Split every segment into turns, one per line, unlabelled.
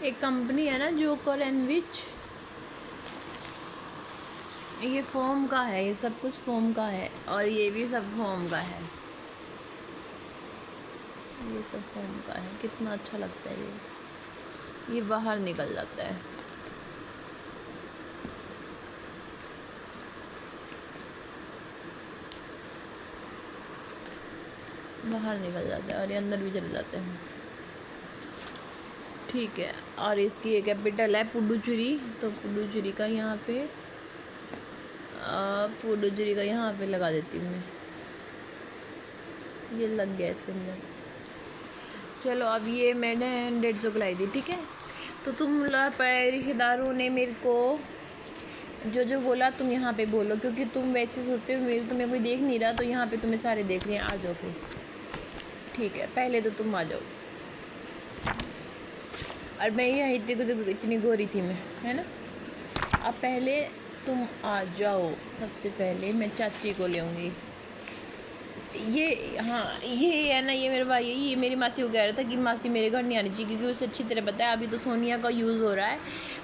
एक कंपनी है ना जोकर एंडविच, ये फोम का है, ये सब कुछ फोम का है और ये भी सब फोम का है, ये सब फोम का है। कितना अच्छा लगता है ये बाहर निकल जाता है। बाहर निकल जाता है और ये अंदर भी चले जाते हैं। ठीक है, और इसकी एक कैपिटल है पुडुचेरी, तो पुडुचेरी का यहाँ पे पुडुचेरी का यहाँ पे लगा देती हूँ मैं। ये लग गया इसके अंदर। चलो अब ये मैंने 150 लाई दी, ठीक है। तो तुम रिश्तेदारों ने मेरे को जो जो बोला तुम यहाँ पे बोलो, क्योंकि तुम वैसे सोचते हो मेरे तुम्हें कोई देख नहीं रहा, तो यहाँ पे तुम्हें सारे देख रहे हैं। आ जाओ फिर, ठीक है। पहले तो तुम आ जाओ। और मैं यहाँ इतनी गोरी थी मैं, है ना। अब पहले तुम आ जाओ। सबसे पहले मैं चाची को ले आऊँगी। ये हाँ, ये है ना, ये मेरा भाई है। ये मेरी मासी को कह रहा था कि मासी मेरे घर नहीं आनी चाहिए, क्योंकि उसे अच्छी तरह पता है अभी तो सोनिया का यूज़ हो रहा है,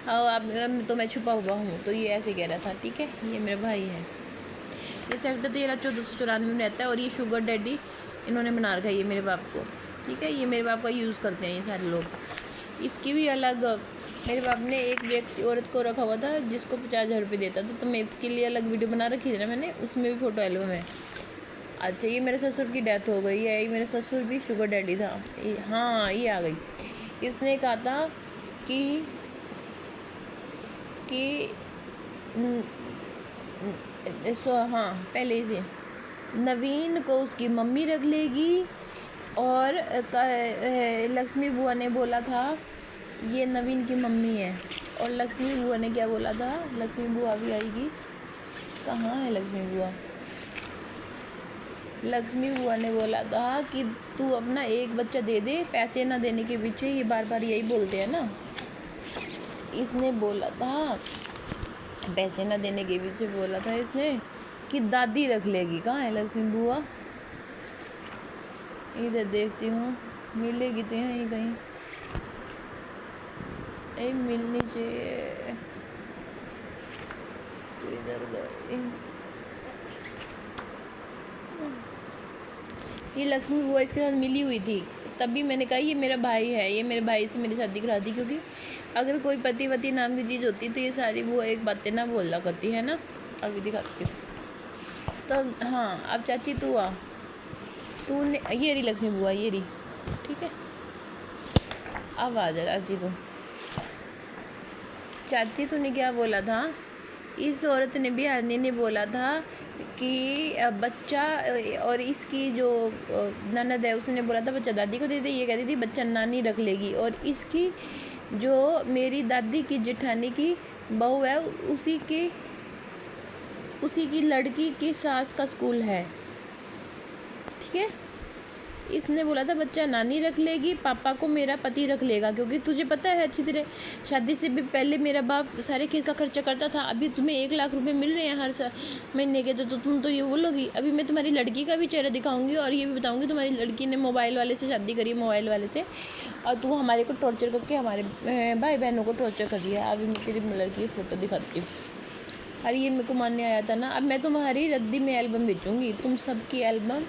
अब तो मैं छुपा हुआ हूँ, तो ये ऐसे कह रहा था। ठीक है, ये मेरा भाई है। ये सेक्टर 13 1494 में रहता है और ये शुगर डैडी इन्होंने बना रखा है ये मेरे बाप को। ठीक है, ये मेरे बाप का यूज़ करते हैं ये सारे लोग। इसकी भी अलग, मेरे बाप ने एक व्यक्ति औरत को रखा हुआ था जिसको 50,000 रुपये देता था, तो मैं इसके लिए अलग वीडियो बना रखी थी ना मैंने, उसमें भी फ़ोटो एल्बम है। अच्छा, ये मेरे ससुर की डेथ हो गई है। ये मेरे ससुर भी शुगर डैडी था। हाँ, ये आ गई। इसने कहा था कि हाँ, पहले से नवीन को उसकी मम्मी रख लेगी, और लक्ष्मी बुआ ने बोला था ये नवीन की मम्मी है। और लक्ष्मी बुआ ने क्या बोला था, लक्ष्मी बुआ भी आएगी। कहाँ है लक्ष्मी बुआ? लक्ष्मी बुआ ने बोला था कि तू अपना एक बच्चा दे दे, पैसे ना देने के पीछे। ये बार बार यही बोलते हैं ना। इसने बोला था पैसे ना देने के पीछे बोला था इसने कि दादी रख लेगी। कहाँ है लक्ष्मी बुआ? इधर देखती हूँ, मिलेगी तो यहीं कहीं। मिलनी चाहिए। इधर ये लक्ष्मी बुआ इसके साथ मिली हुई थी, तभी मैंने कहा ये मेरा भाई है, ये मेरे भाई से मेरी शादी करा दी। क्योंकि अगर कोई पति वती नाम की चीज़ होती तो ये सारी बुआ एक बातें ना बोला करती है ना। अभी दिखाती हूँ। तो हाँ, अब चाची तू आ, तूने ये रही लक्ष्मी बुआ, ये रही। ठीक है, अब आ जा चाची तू। चाची तूने क्या बोला था? इस औरत ने, बिहारनी ने बोला था कि बच्चा, और इसकी जो ननद है उसने बोला था बच्चा दादी को दे दे। ये कहती थी बच्चा नानी रख लेगी। और इसकी जो मेरी दादी की जेठानी की बहू है, उसी की लड़की की सास का स्कूल है। ठीक है, इसने बोला था बच्चा नानी रख लेगी, पापा को मेरा पति रख लेगा। क्योंकि तुझे पता है अच्छी तरह, शादी से भी पहले मेरा बाप सारे खेत का खर्चा करता था। अभी तुम्हें 1 लाख रुपए मिल रहे हैं हर महीने के, तो तुम तो ये बोलोगी। अभी मैं तुम्हारी लड़की का भी चेहरा दिखाऊंगी और ये भी बताऊंगी तुम्हारी लड़की ने मोबाइल वाले से शादी करी, मोबाइल वाले से, और तू हमारे को टॉर्चर करके हमारे भाई बहनों को टॉर्चर कर दिया। अभी मैं तेरी लड़की की फ़ोटो दिखाती हूँ। अरे ये मेरे को मानने आया था ना। अब मैं तुम्हारी रद्दी में एल्बम बेचूँगी, तुम सबकी एल्बम।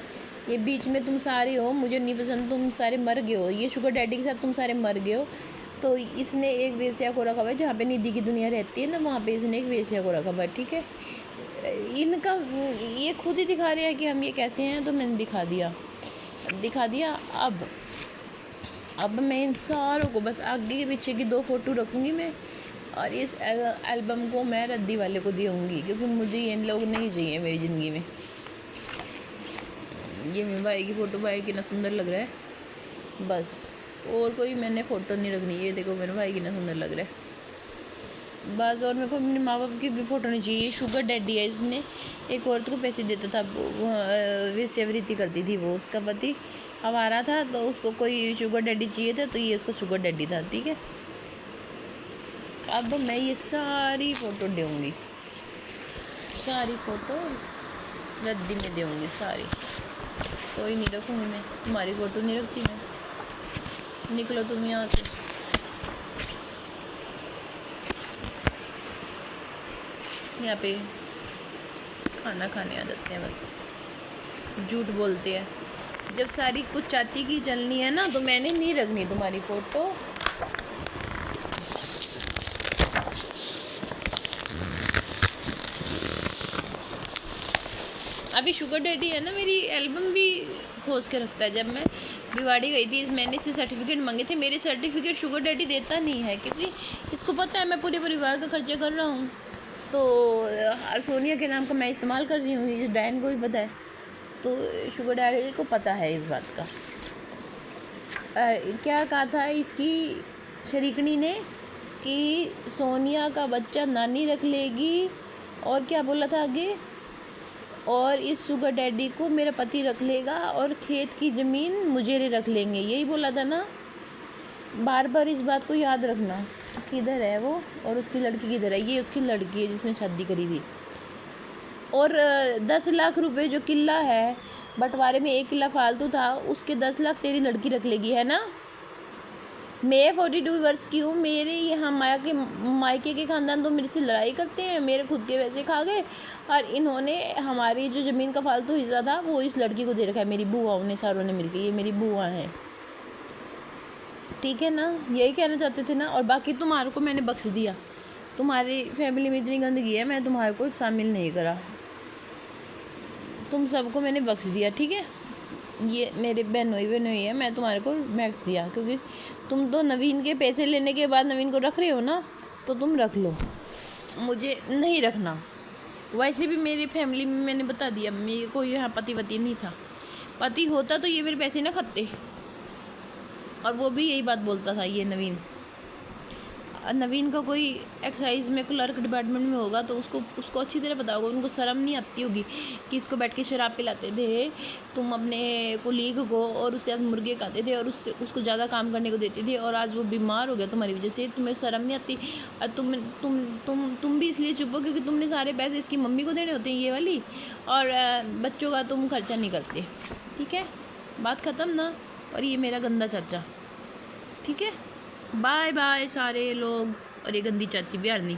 ये बीच में तुम सारे हो, मुझे नहीं पसंद, तुम सारे मर गए हो। ये शुगर डैडी के साथ तुम सारे मर गए हो। तो इसने एक वेश्या को रखा हुआ है, जहाँ पे निधि की दुनिया रहती है ना, वहाँ पे इसने एक वेश्या को रखा हुआ है। ठीक है, इनका ये खुद ही दिखा रहा है कि हम ये कैसे हैं, तो मैंने दिखा दिया। अब मैं इन सारों को बस आगे के पीछे की 2 फ़ोटो रखूँगी मैं, और इस एल्बम को मैं रद्दी वाले को दूँगी, क्योंकि मुझे ये लोग नहीं चाहिए मेरी ज़िंदगी में। ये मेरे भाई की फ़ोटो, भाई कितना सुंदर लग रहा है, बस। और कोई मैंने फ़ोटो नहीं रखनी। ये देखो मेरे भाई कितना सुंदर लग रहा है, बस। और मेरे को अपने माँ बाप की भी फ़ोटो नहीं चाहिए। ये शुगर डैडी है, इसने एक औरत को पैसे देता था, वेश्यावृत्ति करती थी वो। उसका पति अब आ रहा था, तो उसको कोई शुगर डैडी चाहिए था, तो ये उसका शुगर डैडी था। ठीक है, अब मैं ये सारी फ़ोटो दूँगी, सारी फ़ोटो रद्दी में दूँगी सारी। कोई नहीं रखूँगी मैं, तुम्हारी फ़ोटो नहीं रखती मैं। निकलो तुम यहाँ से। यहाँ पे खाना खाने आ जाते हैं, बस झूठ बोलते हैं। जब सारी कुछ चाची की चलनी है ना, तो मैंने नहीं रखनी तुम्हारी फ़ोटो। अभी शुगर डैडी है ना, मेरी एल्बम भी खोज के रखता है। जब मैं भिवाड़ी गई थी, मैंने इससे सर्टिफिकेट मांगे थे। मेरे सर्टिफिकेट शुगर डैडी देता नहीं है, क्योंकि इसको पता है मैं पूरे परिवार का खर्चा कर रहा हूँ। तो सोनिया के नाम का मैं इस्तेमाल कर रही हूँ, इस डैन को भी पता है, तो शुगर डैडी को पता है इस बात का। क्या कहा था इसकी शरीकनी ने कि सोनिया का बच्चा नानी रख लेगी, और क्या बोला था आगे, और इस शुगर डैडी को मेरा पति रख लेगा, और खेत की ज़मीन मुझे रख लेंगे, यही बोला था ना। बार बार इस बात को याद रखना। किधर है वो, और उसकी लड़की किधर है? ये उसकी लड़की है जिसने शादी करी थी। और 10 लाख रुपए जो किला है बंटवारे में, 1 किला फालतू था, उसके 10 लाख तेरी लड़की रख लेगी, है ना। मैं 42 वर्ष की हूँ, मेरे यहाँ मायके के ख़ानदान तो मेरे से लड़ाई करते हैं, मेरे खुद के पैसे खा गए, और इन्होंने हमारी जो ज़मीन का फालतू हिस्सा था वो इस लड़की को दे रखा है। मेरी बुआओं ने, सारों ने मिलकर, ये मेरी बुआ हैं, ठीक है ना। यही कहना चाहते थे ना। और बाकी तुम्हारे को मैंने बख्श दिया, तुम्हारी फैमिली में इतनी गंदगी है, मैं तुम्हारे को शामिल नहीं करा, तुम सबको मैंने बख्श दिया, ठीक है। ये मेरे बहनोई है, मैं तुम्हारे को बख्श दिया, क्योंकि तुम तो नवीन के पैसे लेने के बाद नवीन को रख रहे हो ना, तो तुम रख लो, मुझे नहीं रखना। वैसे भी मेरी फैमिली में मैंने बता दिया, मेरे को यहाँ पति नहीं था। पति होता तो ये मेरे पैसे ना खाते। और वो भी यही बात बोलता था, ये नवीन का कोई एक्साइज में क्लर्क डिपार्टमेंट में होगा, तो उसको अच्छी तरह पता होगा। उनको शर्म नहीं आती होगी कि इसको बैठ के शराब पिलाते थे तुम अपने कुलीग को, और उसके साथ मुर्गे खाते थे, और उसको ज़्यादा काम करने को देते थे, और आज वो बीमार हो गया तुम्हारी वजह से। तुम्हें शर्म नहीं आती। और तुम भी इसलिए चुप हो क्योंकि तुमने सारे पैसे इसकी मम्मी को देने होते हैं, ये वाली, और बच्चों का तुम खर्चा नहीं करते, ठीक है। बात ख़त्म ना। और ये मेरा गंदा चाचा, ठीक है। बाय बाय सारे लोग। और ये गंदी चाची बिहारनी।